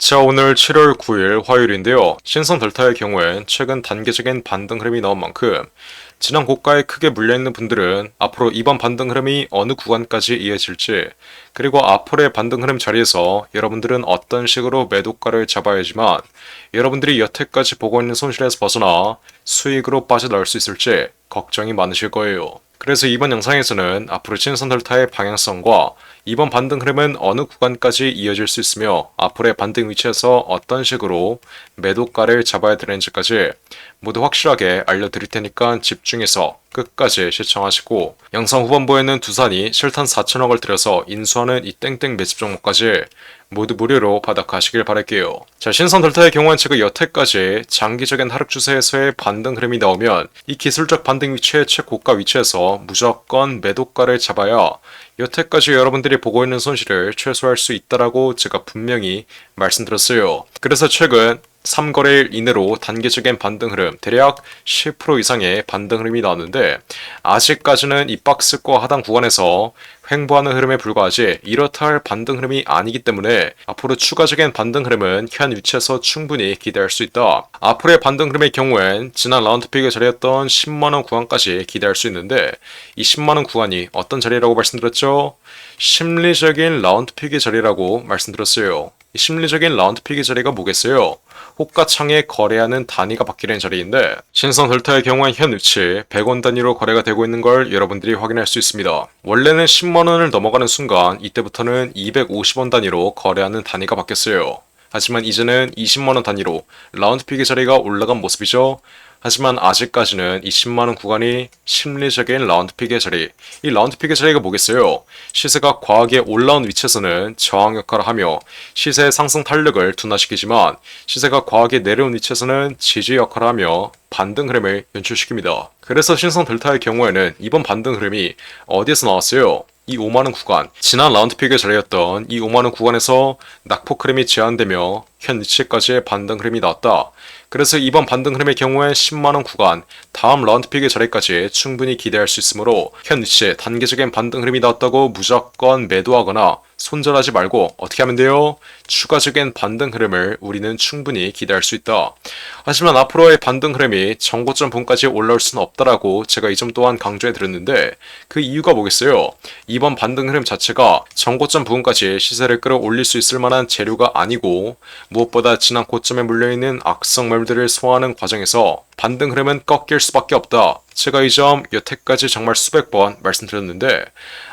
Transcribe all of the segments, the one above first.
자, 오늘 7월 9일 화요일인데요. 신성 델타의 경우엔 최근 단계적인 반등 흐름이 나온 만큼 지난 고가에 크게 물려있는 분들은 앞으로 이번 반등 흐름이 어느 구간까지 이어질지, 그리고 앞으로의 반등 흐름 자리에서 여러분들은 어떤 식으로 매도가를 잡아야지만 여러분들이 여태까지 보고 있는 손실에서 벗어나 수익으로 빠져나올 수 있을지 걱정이 많으실 거예요. 그래서 이번 영상에서는 앞으로 신성 델타의 방향성과 이번 반등 흐름은 어느 구간까지 이어질 수 있으며 앞으로의 반등 위치에서 어떤 식으로 매도가를 잡아야 되는지까지 모두 확실하게 알려드릴 테니까 집중해서 끝까지 시청하시고, 영상 후반부에는 두산이 실탄 4천억을 들여서 인수하는 이 땡땡 매집 종목까지 모두 무료로 받아가시길 바랄게요. 자, 신성 델타의 경우는 제가 여태까지 장기적인 하락 추세에서의 반등 흐름이 나오면 이 기술적 반등 위치의 최고가 위치에서 무조건 매도가를 잡아야 여태까지 여러분들이 보고 있는 손실을 최소화할 수 있다라고 제가 분명히 말씀드렸어요. 그래서 최근 3거래일 이내로 단계적인 반등 흐름, 대략 10% 이상의 반등 흐름이 나왔는데 아직까지는 이 박스권 하단 구간에서 횡보하는 흐름에 불과하지 이렇다 할 반등 흐름이 아니기 때문에 앞으로 추가적인 반등 흐름은 현 위치에서 충분히 기대할 수 있다. 앞으로의 반등 흐름의 경우엔 지난 라운드 픽에 자리했던 10만원 구간까지 기대할 수 있는데, 이 10만원 구간이 어떤 자리라고 말씀드렸죠? 심리적인 라운드 픽의 자리라고 말씀드렸어요. 이 심리적인 라운드 픽의 자리가 뭐겠어요? 호가창에 거래하는 단위가 바뀌는 자리인데, 신성 델타의 경우엔 현 위치 100원 단위로 거래가 되고 있는 걸 여러분들이 확인할 수 있습니다. 원래는 10만원을 넘어가는 순간 이때부터는 250원 단위로 거래하는 단위가 바뀌었어요. 하지만 이제는 20만원 단위로 라운드 픽의 자리가 올라간 모습이죠. 하지만 아직까지는 이 10만원 구간이 심리적인 라운드픽의 자리, 이 라운드픽의 자리가 뭐겠어요? 시세가 과하게 올라온 위치에서는 저항 역할을 하며 시세의 상승 탄력을 둔화시키지만 시세가 과하게 내려온 위치에서는 지지 역할을 하며 반등 흐름을 연출시킵니다. 그래서 신성 델타의 경우에는 이번 반등 흐름이 어디에서 나왔어요? 이 5만원 구간, 지난 라운드픽의 자리였던 이 5만원 구간에서 낙폭 흐름이 제한되며 현 위치까지의 반등 흐름이 나왔다. 그래서 이번 반등 흐름의 경우에 10만원 구간, 다음 라운드픽의 자리까지 충분히 기대할 수 있으므로 현 위치에 단계적인 반등 흐름이 나왔다고 무조건 매도하거나 손절하지 말고 어떻게 하면 돼요? 추가적인 반등 흐름을 우리는 충분히 기대할 수 있다. 하지만 앞으로의 반등 흐름이 정고점 부분까지 올라올 수는 없다라고 제가 이 점 또한 강조해 드렸는데, 그 이유가 뭐겠어요? 이번 반등 흐름 자체가 정고점 부분까지 시세를 끌어올릴 수 있을 만한 재료가 아니고, 무엇보다 지난 고점에 물려있는 악성 매물들을 소화하는 과정에서 반등 흐름은 꺾일 수밖에 없다. 제가 이 점 여태까지 정말 수백 번 말씀드렸는데,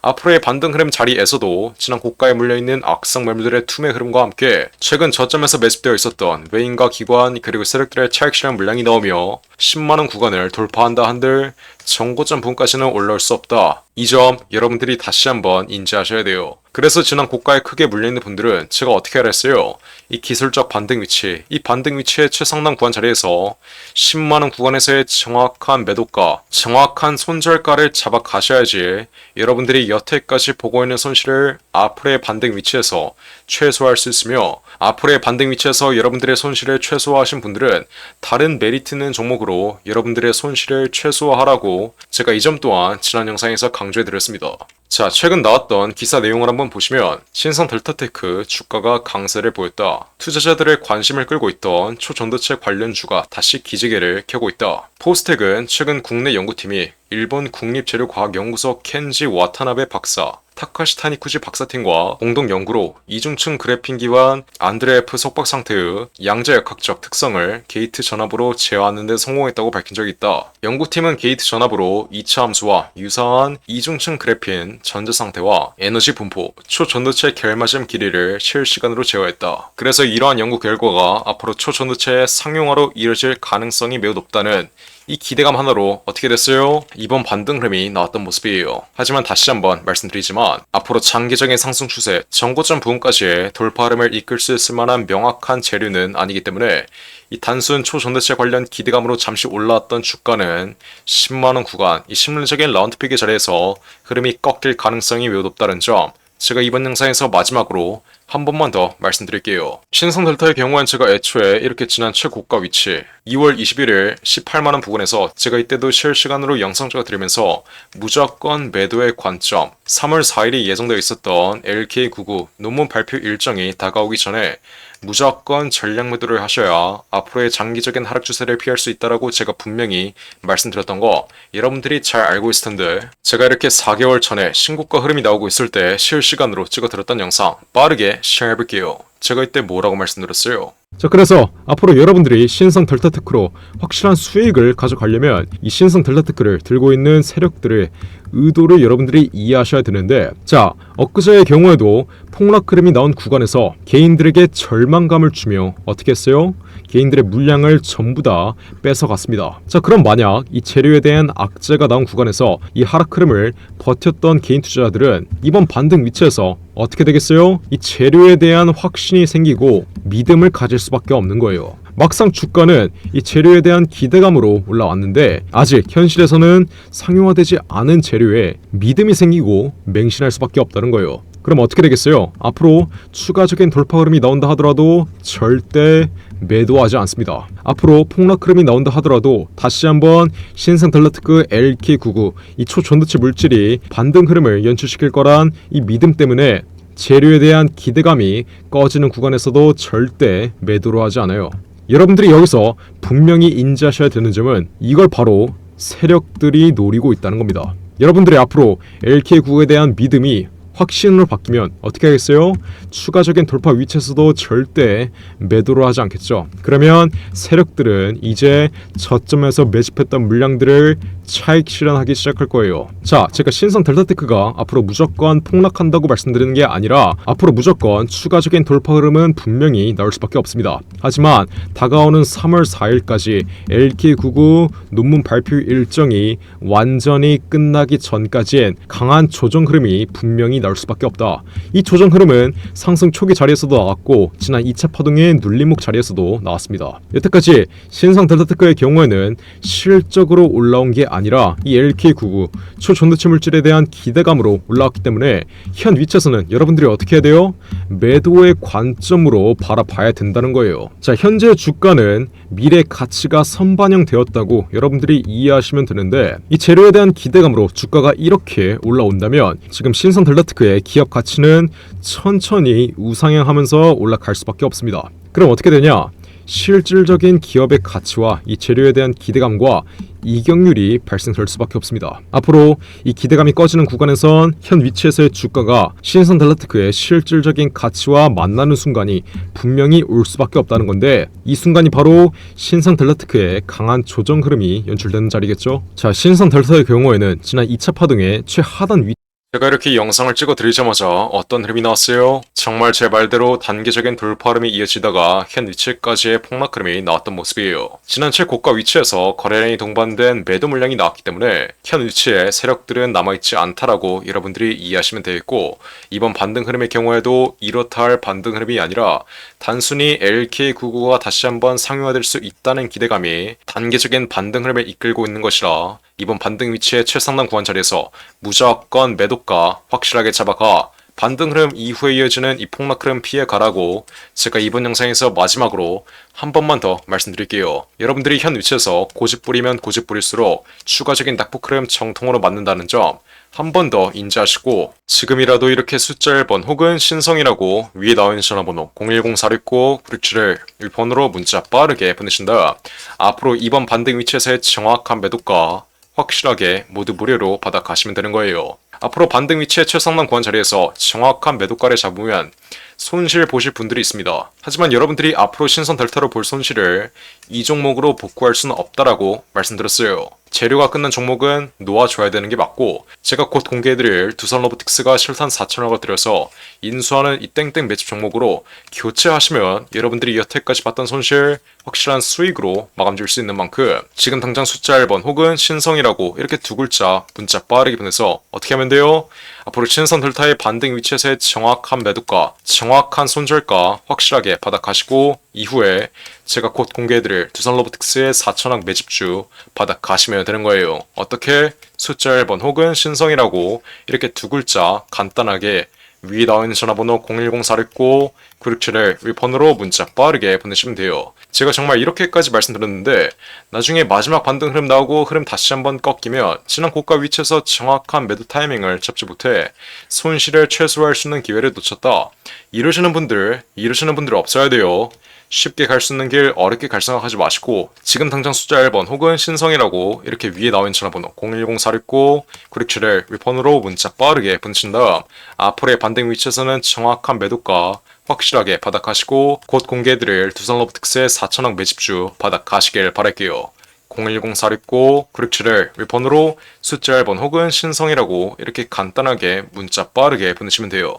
앞으로의 반등 흐름 자리에서도 지난 고가에 물려있는 악성 매물들의 투매 흐름과 함께 최근 저점에서 매집되어 있었던 외인과 기관 그리고 세력들의 차익 실현 물량이 나오며 10만원 구간을 돌파한다 한들 정고점 부분까지는 올라올 수 없다. 이 점 여러분들이 다시 한번 인지하셔야 돼요. 그래서 지난 고가에 크게 물려있는 분들은 제가 어떻게 하라 했어요? 이 기술적 반등 위치, 이 반등 위치의 최상단 구간 자리에서 10만원 구간에서의 정확한 매도가, 정확한 손절가를 잡아 가셔야지 여러분들이 여태까지 보고 있는 손실을 앞으로의 반등 위치에서 최소화할 수 있으며, 앞으로의 반등 위치에서 여러분들의 손실을 최소화하신 분들은 다른 메리트 있는 종목으로 여러분들의 손실을 최소화하라고 제가 이 점 또한 지난 영상에서 강조해 드렸습니다. 자, 최근 나왔던 기사 내용을 한번 보시면 신성 델타테크 주가가 강세를 보였다. 투자자들의 관심을 끌고 있던 초전도체 관련주가 다시 기지개를 켜고 있다. 포스텍은 최근 국내 연구팀이 일본 국립재료과학연구소 켄지 와타나베 박사, 타카시 타니쿠지 박사팀과 공동 연구로 이중층 그래핀 기반 안드레프 속박 상태의 양자 역학적 특성을 게이트 전압으로 제어하는 데 성공했다고 밝힌 적이 있다. 연구팀은 게이트 전압으로 2차 함수와 유사한 이중층 그래핀 전자 상태와 에너지 분포, 초전도체 결맞음 길이를 실시간으로 제어했다. 그래서 이러한 연구 결과가 앞으로 초전도체의 상용화로 이뤄질 가능성이 매우 높다는 이 기대감 하나로 어떻게 됐어요? 이번 반등 흐름이 나왔던 모습이에요. 하지만 다시 한번 말씀드리지만 앞으로 장기적인 상승 추세, 정고점 부분까지의 돌파 흐름을 이끌 수 있을 만한 명확한 재료는 아니기 때문에 이 단순 초전도체 관련 기대감으로 잠시 올라왔던 주가는 10만원 구간, 이 심리적인 라운드픽의 자리에서 흐름이 꺾일 가능성이 매우 높다는 점, 제가 이번 영상에서 마지막으로 한 번만 더 말씀드릴게요. 신성 델타의 경우엔 제가 애초에 이렇게 지난 최고가 위치 2월 21일 18만원 부근에서 제가 이때도 실시간으로 영상 찍어드리면서 무조건 매도의 관점, 3월 4일이 예정되어 있었던 LK99 논문 발표 일정이 다가오기 전에 무조건 전략 매도를 하셔야 앞으로의 장기적인 하락 추세를 피할 수 있다라고 제가 분명히 말씀드렸던 거 여러분들이 잘 알고 있을 텐데, 제가 이렇게 4개월 전에 신고가 흐름이 나오고 있을 때 실시간으로 찍어드렸던 영상 빠르게 쉐어해볼게요. 제가 이때 뭐라고 말씀드렸어요? 자, 그래서 앞으로 여러분들이 신성 델타 테크로 확실한 수익을 가져가려면 이 신성 델타 테크를 들고 있는 세력들의 의도를 여러분들이 이해하셔야 되는데, 자, 엊그제의 경우에도 폭락 흐름이 나온 구간에서 개인들에게 절망감을 주며 어떻게 했어요? 개인들의 물량을 전부 다 뺏어갔습니다. 자, 그럼 만약 이 재료에 대한 악재가 나온 구간에서 이 하락 흐름을 버텼던 개인 투자자들은 이번 반등 위치에서 어떻게 되겠어요? 이 재료에 대한 확신이 생기고 믿음을 가질 수밖에 없는 거예요. 막상 주가는 이 재료에 대한 기대감으로 올라왔는데 아직 현실에서는 상용화되지 않은 재료에 믿음이 생기고 맹신할 수밖에 없다는 거예요. 그럼 어떻게 되겠어요? 앞으로 추가적인 돌파 흐름이 나온다 하더라도 절대 매도하지 않습니다. 앞으로 폭락 흐름이 나온다 하더라도 다시 한번 신성 델타테크 LK99 이 초전도체 물질이 반등 흐름을 연출시킬 거란 이 믿음 때문에 재료에 대한 기대감이 꺼지는 구간에서도 절대 매도를 하지 않아요. 여러분들이 여기서 분명히 인지하셔야 되는 점은 이걸 바로 세력들이 노리고 있다는 겁니다. 여러분들이 앞으로 LK99에 대한 믿음이 확신으로 바뀌면 어떻게 하겠어요? 추가적인 돌파 위치에서도 절대 매도를 하지 않겠죠. 그러면 세력들은 이제 저점에서 매집했던 물량들을 차익 실현하기 시작할 거예요. 자, 제가 신성 델타테크가 앞으로 무조건 폭락한다고 말씀드리는 게 아니라 앞으로 무조건 추가적인 돌파 흐름은 분명히 나올 수밖에 없습니다. 하지만 다가오는 3월 4일까지 LK99 논문 발표 일정이 완전히 끝나기 전까지엔 강한 조정 흐름이 분명히 나올 수밖에 없다. 이 조정 흐름은 상승 초기 자리에서도 나왔고 지난 2차 파동의 눌림목 자리에서도 나왔습니다. 여태까지 신성 델타테크의 경우에는 실적으로 올라온 게 아니라 이 LK99 초전도체 물질에 대한 기대감으로 올라왔기 때문에 현 위치에서는 여러분들이 어떻게 해야 돼요? 매도의 관점으로 바라봐야 된다는 거예요. 자, 현재 주가는 미래 가치가 선반영되었다고 여러분들이 이해하시면 되는데 이 재료에 대한 기대감으로 주가가 이렇게 올라온다면 지금 신성 델타테크의 기업 가치는 천천히 우상향하면서 올라갈 수밖에 없습니다. 그럼 어떻게 되냐? 실질적인 기업의 가치와 이 재료에 대한 기대감과 이격률이 발생될 수밖에 없습니다. 앞으로 이 기대감이 꺼지는 구간에선 현 위치에서의 주가가 신성 델타테크의 실질적인 가치와 만나는 순간이 분명히 올 수밖에 없다는 건데 이 순간이 바로 신성 델타테크의 강한 조정 흐름이 연출되는 자리겠죠. 자, 신성 델타의 경우에는 지난 2차 파동의 최하단 위치 제가 이렇게 영상을 찍어 드리자마자 어떤 흐름이 나왔어요? 정말 제 말대로 단기적인 돌파 흐름이 이어지다가 현 위치까지의 폭락 흐름이 나왔던 모습이에요. 지난 최고가 위치에서 거래량이 동반된 매도 물량이 나왔기 때문에 현 위치에 세력들은 남아있지 않다라고 여러분들이 이해하시면 되겠고, 이번 반등 흐름의 경우에도 이렇다 할 반등 흐름이 아니라 단순히 LK99가 다시 한번 상용화될 수 있다는 기대감이 단기적인 반등 흐름을 이끌고 있는 것이라 이번 반등 위치의 최상단 구간 자리에서 무조건 매도가 확실하게 잡아가 반등 흐름 이후에 이어지는 이 폭락 흐름 피해가라고 제가 이번 영상에서 마지막으로 한 번만 더 말씀드릴게요. 여러분들이 현 위치에서 고집 부리면 고집 부릴수록 추가적인 낙폭 흐름 정통으로 맞는다는 점 한 번 더 인지하시고, 지금이라도 이렇게 숫자 1번 혹은 신성이라고 위에 나와 있는 전화번호 010-469-9761번으로 문자 빠르게 보내신다. 앞으로 이번 반등 위치에서의 정확한 매도가 확실하게 모두 무료로 받아 가시면 되는 거예요. 앞으로 반등 위치의 최상단 구간 자리에서 정확한 매도가를 잡으면 손실 보실 분들이 있습니다. 하지만 여러분들이 앞으로 신성 델타로 볼 손실을 이 종목으로 복구할 수는 없다라고 말씀드렸어요. 재료가 끝난 종목은 놓아줘야 되는 게 맞고, 제가 곧 공개해드릴 두산 로보틱스가 실탄 4천억을 들여서 인수하는 이 땡땡 매집 종목으로 교체하시면 여러분들이 여태까지 봤던 손실 확실한 수익으로 마감 지을 수 있는 만큼 지금 당장 숫자 1번 혹은 신성이라고 이렇게 두 글자 문자 빠르게 보내서 어떻게 하면 돼요? 앞으로 신성 델타의 반등 위치에서의 정확한 매도가, 정확한 손절가 확실하게 받아가시고 이후에 제가 곧 공개해드릴 두산 로보틱스의 4천억 매집주 받아가시면 되는 거예요. 어떻게? 숫자 1번 혹은 신성이라고 이렇게 두 글자 간단하게 위에 나온 전화번호 010-469-967을 위폰으로 문자 빠르게 보내시면 돼요. 제가 정말 이렇게까지 말씀드렸는데 나중에 마지막 반등 흐름 나오고 흐름 다시 한번 꺾이면 지난 고가 위치에서 정확한 매도 타이밍을 잡지 못해 손실을 최소화할 수 있는 기회를 놓쳤다. 이러시는 분들 없어야 돼요. 쉽게 갈 수 있는 길 어렵게 갈 생각하지 마시고 지금 당장 숫자 1번 혹은 신성이라고 이렇게 위에 나와 있는 전화번호 010-469-967을 위폰으로 문자 빠르게 보내신 다음 앞으로의 반등 위치에서는 정확한 매도가 확실하게 바닥하시고 곧 공개해드릴 두산로보틱스의 4천억 매집주 바닥하시길 바랄게요. 010-469-967을 위폰으로 숫자 1번 혹은 신성이라고 이렇게 간단하게 문자 빠르게 보내시면 돼요.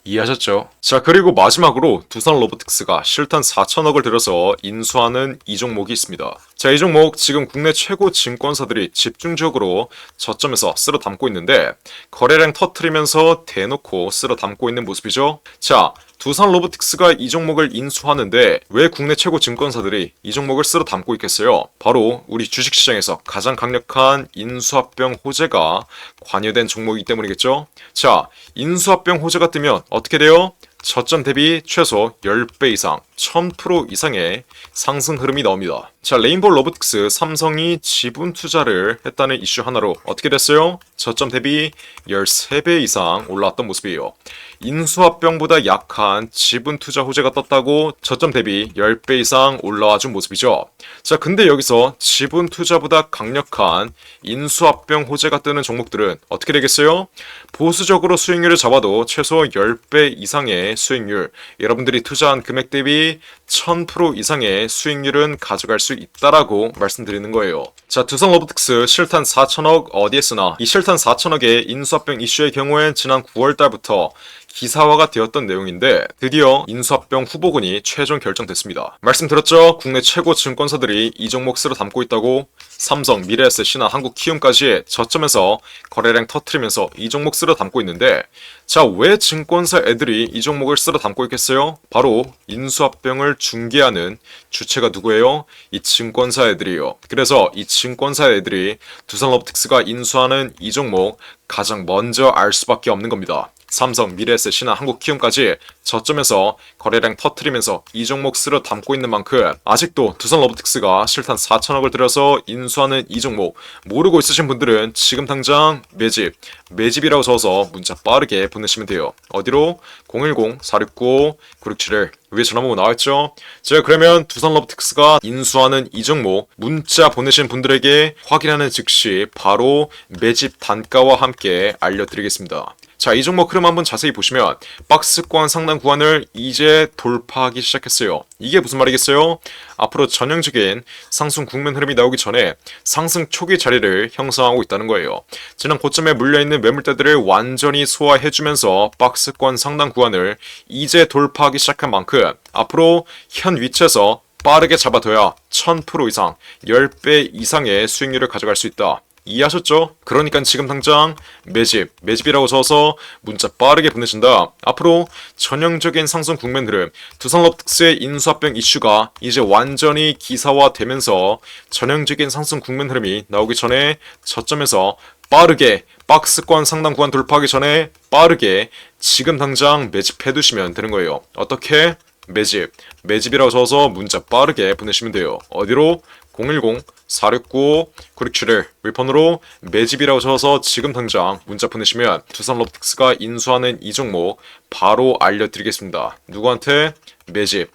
이해하셨죠? 자, 그리고 마지막으로 두산 로보틱스가 실탄 4천억을 들여서 인수하는 이 종목이 있습니다. 자, 이 종목 지금 국내 최고 증권사들이 집중적으로 저점에서 쓸어 담고 있는데 거래량 터트리면서 대놓고 쓸어 담고 있는 모습이죠. 자, 두산 로보틱스가 이 종목을 인수하는데 왜 국내 최고 증권사들이 이 종목을 쓸어 담고 있겠어요? 바로 우리 주식시장에서 가장 강력한 인수합병 호재가 관여된 종목이기 때문이겠죠? 자, 인수합병 호재가 뜨면 어떻게 돼요? 저점 대비 최소 10배 이상, 1000% 이상의 상승 흐름이 나옵니다. 자, 레인보우 로보틱스 삼성이 지분 투자를 했다는 이슈 하나로 어떻게 됐어요? 저점 대비 13배 이상 올라왔던 모습이에요. 인수합병보다 약한 지분 투자 호재가 떴다고 저점 대비 10배 이상 올라와 준 모습이죠. 자, 근데 여기서 지분 투자보다 강력한 인수합병 호재가 뜨는 종목들은 어떻게 되겠어요? 보수적으로 수익률을 잡아도 최소 10배 이상의 수익률, 여러분들이 투자한 금액 대비 1000% 이상의 수익률은 가져갈 수 있다라고 말씀드리는 거예요. 자, 두산 로보틱스 실탄 4천억 어디에 쓰나? 이 실탄 4천억의 인수합병 이슈의 경우엔 지난 9월 달부터 기사화가 되었던 내용인데 드디어 인수합병 후보군이 최종 결정됐습니다. 말씀드렸죠? 국내 최고 증권사들이 이 종목 쓸어 담고 있다고. 삼성, 미래에셋, 신한, 한국키움까지 저점에서 거래량 터트리면서 이 종목 쓸어 담고 있는데 자, 왜 증권사 애들이 이 종목을 쓸어 담고 있겠어요? 바로 인수합병을 중개하는 주체가 누구예요? 이 증권사 애들이에요. 그래서 이 증권사 애들이 두산 로보틱스가 인수하는 이 종목 가장 먼저 알 수밖에 없는 겁니다. 삼성, 미래에셋, 신한, 한국키움까지 저점에서 거래량 터트리면서 이 종목 쓸어 담고 있는 만큼 아직도 두산 로보틱스가 실탄 4천억을 들여서 인수하는 이 종목 모르고 있으신 분들은 지금 당장 매집이라고 적어서 문자 빠르게 보내시면 돼요. 어디로? 010-469-967을 위에 전화번호 나와있죠? 제가 그러면 두산 로보틱스가 인수하는 이 종목 문자 보내신 분들에게 확인하는 즉시 바로 매집 단가와 함께 알려드리겠습니다. 자, 이 종목 흐름 한번 자세히 보시면 박스권 상단 구간을 이제 돌파하기 시작했어요. 이게 무슨 말이겠어요? 앞으로 전형적인 상승 국면 흐름이 나오기 전에 상승 초기 자리를 형성하고 있다는 거예요. 지난 고점에 물려있는 매물대들을 완전히 소화해주면서 박스권 상단 구간을 이제 돌파하기 시작한 만큼 앞으로 현 위치에서 빠르게 잡아둬야 1000% 이상, 10배 이상의 수익률을 가져갈 수 있다. 이해하셨죠? 그러니까 지금 당장 매집이라고 적어서 문자 빠르게 보내신다. 앞으로 전형적인 상승 국면 흐름, 두산 로보틱스의 인수합병 이슈가 이제 완전히 기사화되면서 전형적인 상승 국면 흐름이 나오기 전에 저점에서 빠르게 박스권 상단 구간 돌파하기 전에 빠르게 지금 당장 매집해 두시면 되는 거예요. 어떻게? 매집이라고 적어서 문자 빠르게 보내시면 돼요. 어디로? 010-469-967을 위폰으로 매집이라고 적어서 지금 당장 문자 보내시면 두산 로보틱스가 인수하는 이 종목 바로 알려드리겠습니다. 누구한테?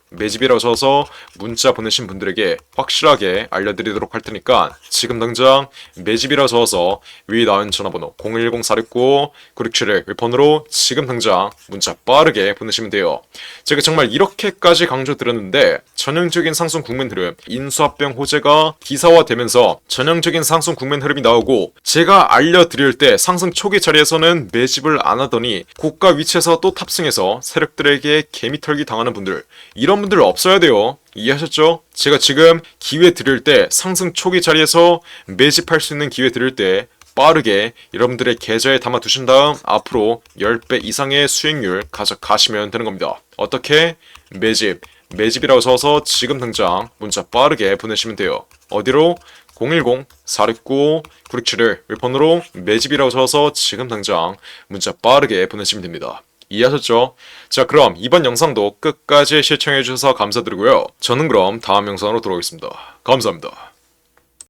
매집이라고 적어서 문자 보내신 분들에게 확실하게 알려드리도록 할 테니까 지금 당장 매집이라고 적어서 위에 나온 전화번호 010-469-967을 위폰으로 지금 당장 문자 빠르게 보내시면 돼요. 제가 정말 이렇게까지 강조드렸는데 전형적인 상승 국면 흐름, 인수합병 호재가 기사화되면서 전형적인 상승 국면 흐름이 나오고 제가 알려드릴 때 상승 초기 자리에서는 매집을 안 하더니 고가 위치에서 또 탑승해서 세력들에게 개미털기 당하는 분들, 이런 분들 없어야 돼요. 이해하셨죠? 제가 지금 기회 드릴 때 상승 초기 자리에서 매집할 수 있는 기회 드릴 때 빠르게 여러분들의 계좌에 담아 두신 다음 앞으로 10배 이상의 수익률 가져가시면 되는 겁니다. 어떻게? 매집이라고 써서 지금 당장 문자 빠르게 보내시면 돼요. 어디로? 010-469-967을 위폰으로 매집이라고 적어서 지금 당장 문자 빠르게 보내시면 됩니다. 이해하셨죠? 자, 그럼 이번 영상도 끝까지 시청해주셔서 감사드리고요. 저는 그럼 다음 영상으로 돌아오겠습니다. 감사합니다.